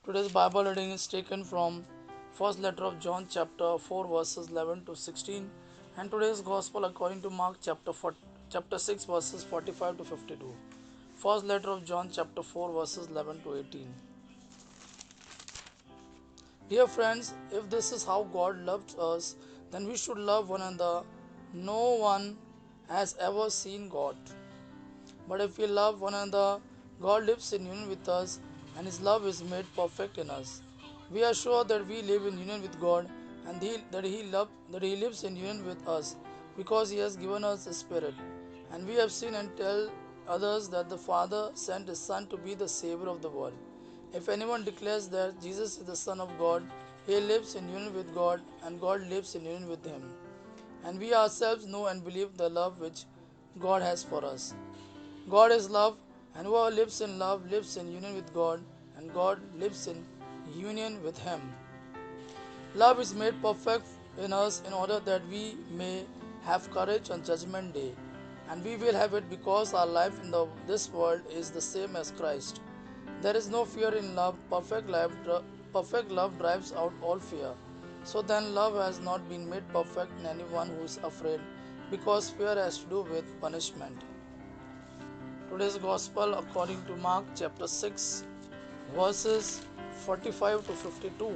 Today's Bible reading is taken from first letter of John chapter 4 verses 11 to 16 and today's gospel according to Mark chapter 6 verses 45 to 52. First letter of John chapter 4 verses 11 to 18. Dear friends, if this is how God loves us, then we should love one another. No one has ever seen God. But if we love one another, God lives in union with us and His love is made perfect in us. We are sure that we live in union with God and that He lives in union with us because He has given us His Spirit. And we have seen and tell others that the Father sent His Son to be the Savior of the world. If anyone declares that Jesus is the Son of God, he lives in union with God and God lives in union with him. And we ourselves know and believe the love which God has for us. God is love, and whoever lives in love lives in union with God, and God lives in union with him. Love is made perfect in us in order that we may have courage on Judgment Day, and we will have it because our life in this world is the same as Christ. There is no fear in love. Perfect love drives out all fear. So then, love has not been made perfect in anyone who is afraid, because fear has to do with punishment. Today's Gospel according to Mark chapter 6 verses 45 to 52.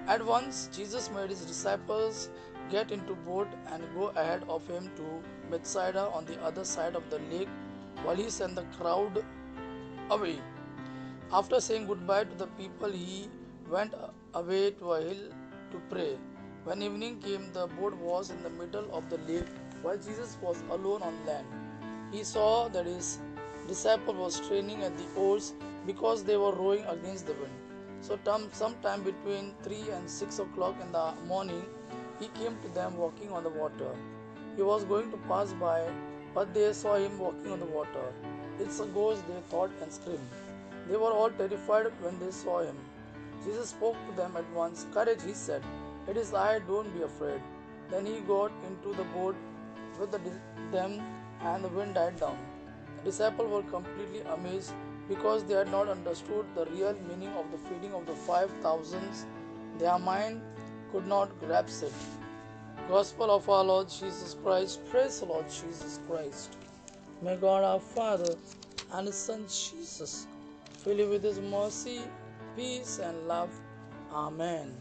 At once Jesus made his disciples get into boat and go ahead of him to Bethsaida on the other side of the lake while he sent the crowd away. After saying goodbye to the people, he went away to a hill to pray. When evening came, the boat was in the middle of the lake while Jesus was alone on land. He saw that his disciple was straining at the oars because they were rowing against the wind. So, sometime between 3 and 6 o'clock in the morning, he came to them walking on the water. He was going to pass by, but they saw him walking on the water. It's a ghost, they thought, and screamed. They were all terrified when they saw him. Jesus spoke to them at once. Courage, he said. It is I, don't be afraid. Then he got into the boat with them and the wind died down. The disciples were completely amazed because they had not understood the real meaning of the feeding of the 5,000. Their mind could not grasp it. Gospel of our Lord Jesus Christ. Praise the Lord Jesus Christ. May God our Father and His Son Jesus fill you with His mercy, peace, and love. Amen.